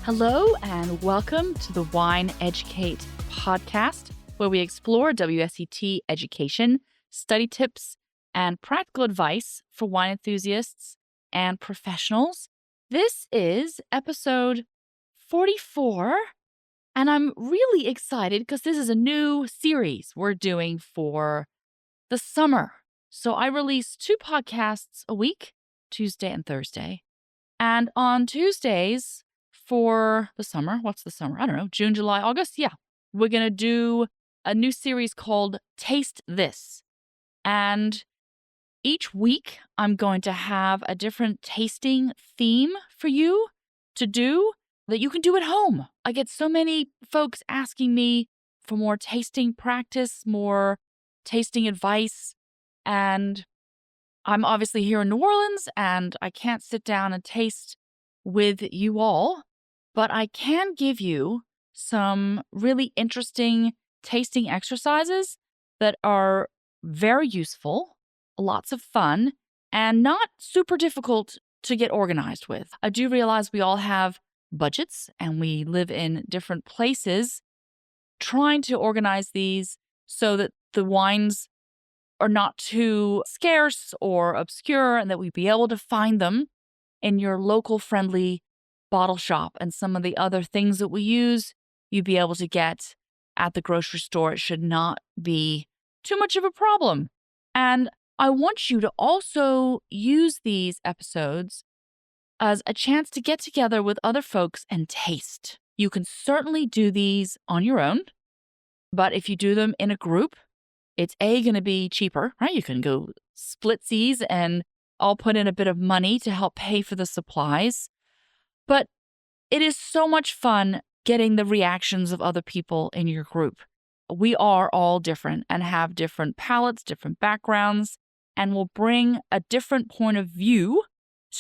Hello and welcome to the Wine Educate podcast, where we explore WSET education, study tips, and practical advice for wine enthusiasts and professionals. This is episode 44, and I'm really excited because this is a new series we're doing for the summer. So I release 2 podcasts a week, Tuesday and Thursday. And on Tuesdays for the summer, what's the summer? I don't know, June, July, August? Yeah. We're going to do a new series called Taste This. And each week, I'm going to have a different tasting theme for you to do that you can do at home. I get so many folks asking me for more tasting practice, more tasting advice, and I'm obviously here in New Orleans, and I can't sit down and taste with you all, but I can give you some really interesting tasting exercises that are very useful, lots of fun, and not super difficult to get organized with. I do realize we all have budgets and we live in different places. Trying to organize these so that the wines are not too scarce or obscure and that we'd be able to find them in your local friendly bottle shop, and some of the other things that we use you'd be able to get at the grocery store. It should not be too much of a problem. And I want you to also use these episodes as a chance to get together with other folks and taste. You can certainly do these on your own, but if you do them in a group, it's going to be cheaper, right? You can go splitsies and I'll put in a bit of money to help pay for the supplies. But it is so much fun getting the reactions of other people in your group. We are all different and have different palates, different backgrounds, and will bring a different point of view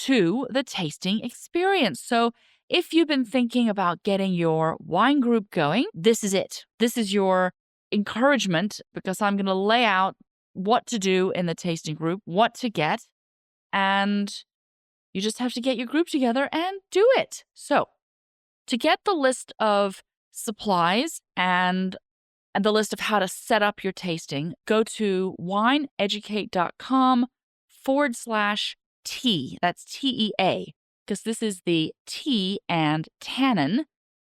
to the tasting experience. So if you've been thinking about getting your wine group going, this is it. This is your encouragement, because I'm going to lay out what to do in the tasting group, what to get, and you just have to get your group together and do it. So to get the list of supplies and the list of how to set up your tasting, go to wineeducate.com/T. That's TEA, because this is the tea and tannin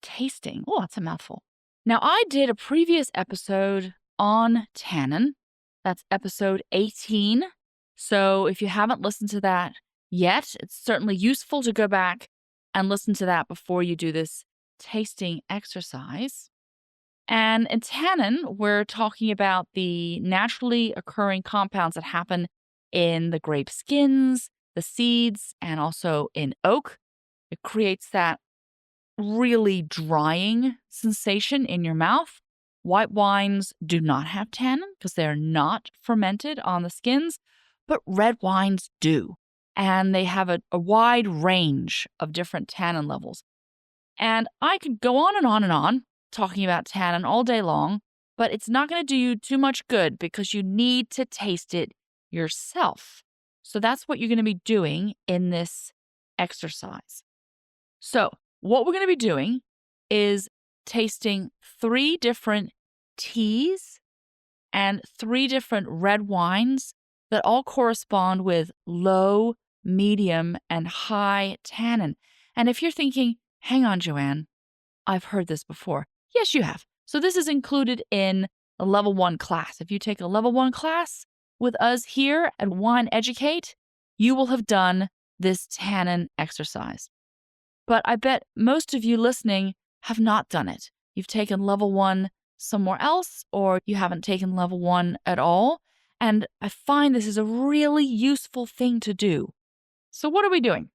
tasting. Oh, that's a mouthful. Now, I did a previous episode on tannin. That's episode 18. So if you haven't listened to that yet, it's certainly useful to go back and listen to that before you do this tasting exercise. And in tannin, we're talking about the naturally occurring compounds that happen in the grape skins, the seeds, and also in oak. It creates that really drying sensation in your mouth. White wines do not have tannin because they're not fermented on the skins, but red wines do. And they have a wide range of different tannin levels. And I could go on and on and on talking about tannin all day long, but it's not going to do you too much good because you need to taste it yourself. So that's what you're going to be doing in this exercise. So what we're going to be doing is tasting 3 different teas and 3 different red wines that all correspond with low, medium, and high tannin. And if you're thinking, hang on, Joanne, I've heard this before. Yes, you have. So this is included in a level 1 class. If you take a level 1 class with us here at Wine Educate, you will have done this tannin exercise. But I bet most of you listening have not done it. You've taken level 1 somewhere else, or you haven't taken level 1 at all. And I find this is a really useful thing to do. So what are we doing?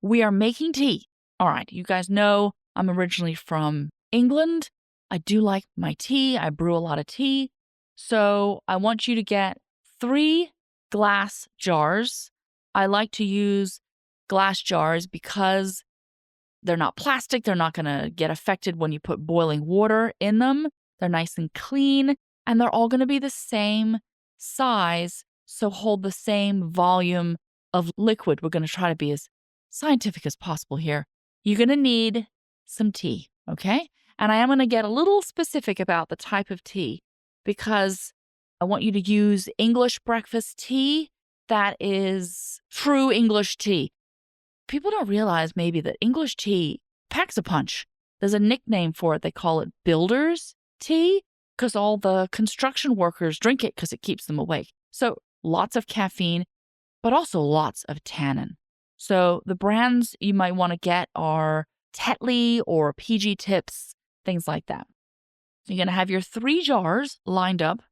We are making tea. All right, you guys know I'm originally from England. I do like my tea. I brew a lot of tea. So I want you to get 3 glass jars. I like to use glass jars because they're not plastic. They're not going to get affected when you put boiling water in them. They're nice and clean, and they're all going to be the same size, so hold the same volume of liquid. We're going to try to be as scientific as possible here. You're going to need some tea, okay? And I am going to get a little specific about the type of tea because I want you to use English breakfast tea that is true English tea. People don't realize maybe that English tea packs a punch. There's a nickname for it. They call it builder's tea because all the construction workers drink it because it keeps them awake. So lots of caffeine, but also lots of tannin. So the brands you might want to get are Tetley or PG Tips, things like that. You're going to have your 3 jars lined up,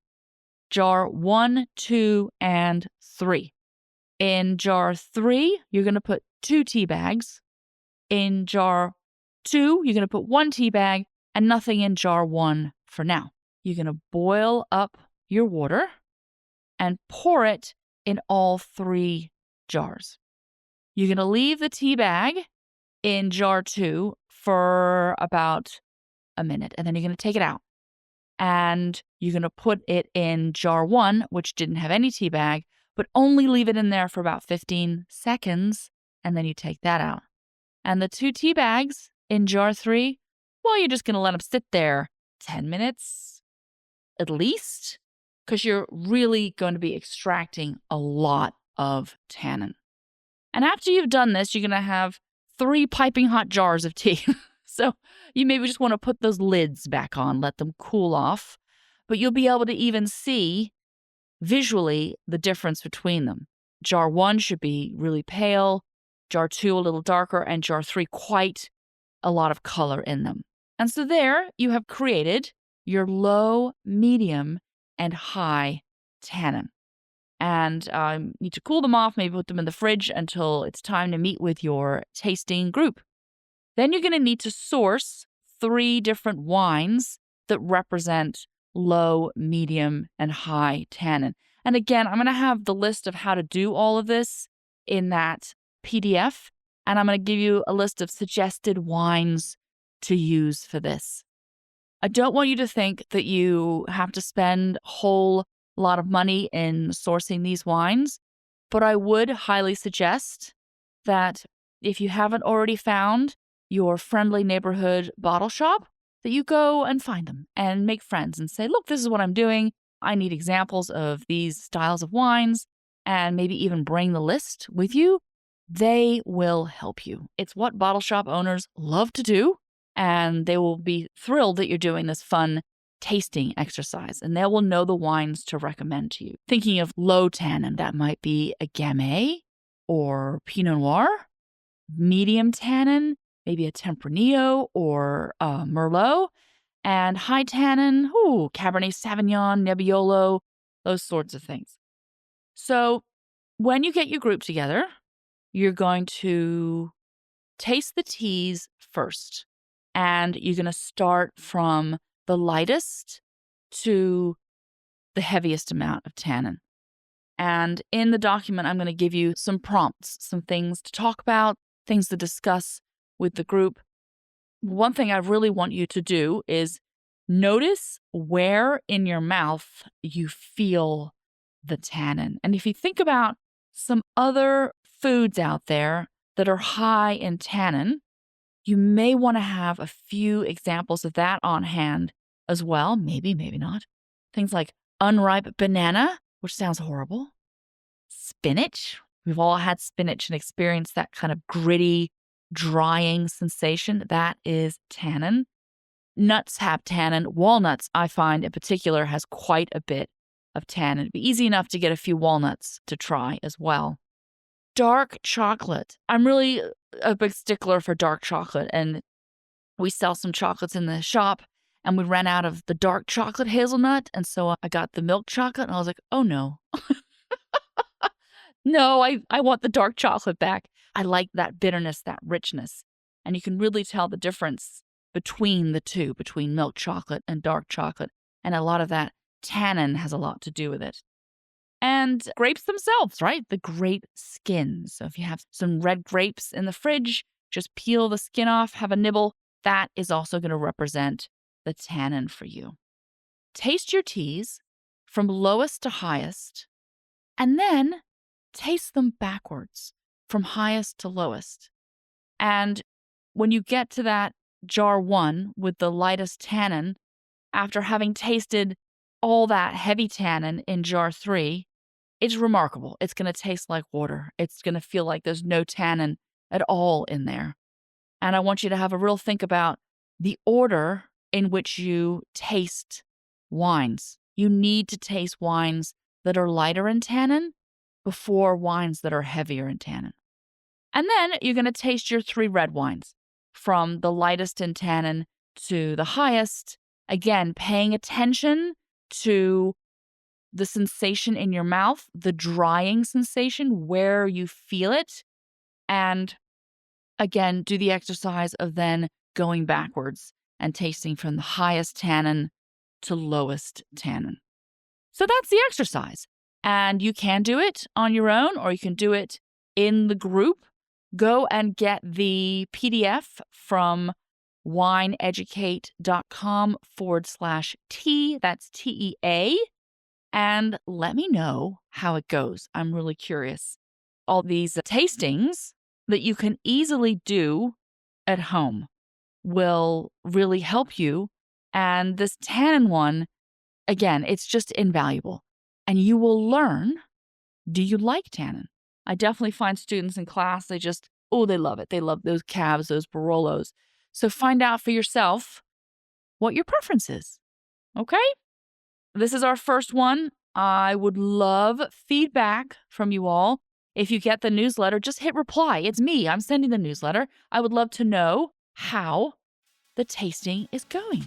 jar 1, 2, and 3. In jar 3, you're going to put 2 tea bags. In jar 2, you're going to put 1 tea bag and nothing in jar 1 for now. You're going to boil up your water and pour it in all 3 jars. You're going to leave the tea bag in jar 2 for about a minute, and then you're going to take it out. And you're going to put it in jar 1, which didn't have any tea bag, but only leave it in there for about 15 seconds, and then you take that out. And the 2 tea bags in jar 3, well, you're just going to let them sit there 10 minutes at least, because you're really going to be extracting a lot of tannin. And after you've done this, you're going to have 3 piping hot jars of tea. So you maybe just want to put those lids back on, let them cool off, but you'll be able to even see visually the difference between them. Jar 1 should be really pale, jar 2 a little darker, and jar 3 quite a lot of color in them. And so there you have created your low, medium, and high tannin. And you need to cool them off, maybe put them in the fridge until it's time to meet with your tasting group. Then you're going to need to source 3 different wines that represent low, medium, and high tannin. And again, I'm going to have the list of how to do all of this in that PDF, and I'm going to give you a list of suggested wines to use for this. I don't want you to think that you have to spend a whole lot of money in sourcing these wines, but I would highly suggest that if you haven't already found your friendly neighborhood bottle shop, that you go and find them and make friends and say, look, this is what I'm doing. I need examples of these styles of wines, and maybe even bring the list with you. They will help you. It's what bottle shop owners love to do, and they will be thrilled that you're doing this fun tasting exercise, and they will know the wines to recommend to you. Thinking of low tannin, that might be a Gamay or Pinot Noir. Medium tannin, maybe a Tempranillo or a Merlot. And high tannin, Cabernet Sauvignon, Nebbiolo, those sorts of things. So when you get your group together, you're going to taste the teas first. And you're going to start from the lightest to the heaviest amount of tannin. And in the document, I'm going to give you some prompts, some things to talk about, things to discuss with the group. One thing I really want you to do is notice where in your mouth you feel the tannin. And if you think about some other foods out there that are high in tannin, you may want to have a few examples of that on hand as well. Maybe, maybe not. Things like unripe banana, which sounds horrible. Spinach. We've all had spinach and experienced that kind of gritty, drying sensation. That is tannin. Nuts have tannin. Walnuts, I find in particular, has quite a bit of tannin. It'd be easy enough to get a few walnuts to try as well. Dark chocolate. I'm really a big stickler for dark chocolate, and we sell some chocolates in the shop, and we ran out of the dark chocolate hazelnut, and so I got the milk chocolate, and I was like, oh no. No, I want the dark chocolate back. I like that bitterness, that richness. And you can really tell the difference between the two, between milk chocolate and dark chocolate. And a lot of that tannin has a lot to do with it. And grapes themselves, right? The grape skin. So if you have some red grapes in the fridge, just peel the skin off, have a nibble. That is also going to represent the tannin for you. Taste your teas from lowest to highest, and then taste them backwards from highest to lowest. And when you get to that jar 1 with the lightest tannin after having tasted all that heavy tannin in jar 3, it's remarkable. It's going to taste like water. It's going to feel like there's no tannin at all in there. And I want you to have a real think about the order in which you taste wines. You need to taste wines that are lighter in tannin before wines that are heavier in tannin. And then you're going to taste your 3 red wines from the lightest in tannin to the highest. Again, paying attention to the sensation in your mouth, the drying sensation, where you feel it. And again, do the exercise of then going backwards and tasting from the highest tannin to lowest tannin. So that's the exercise. And you can do it on your own, or you can do it in the group. Go and get the PDF from wineeducate.com/T. That's TEA. And let me know how it goes. I'm really curious. All these tastings that you can easily do at home will really help you. And this tannin one, again, it's just invaluable. And you will learn, do you like tannin? I definitely find students in class, they love it. They love those cabs, those Barolos. So find out for yourself what your preference is. Okay? This is our first one. I would love feedback from you all. If you get the newsletter, just hit reply. It's me. I'm sending the newsletter. I would love to know how the tasting is going.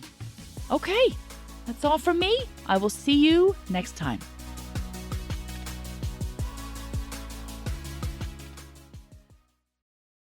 Okay, that's all from me. I will see you next time.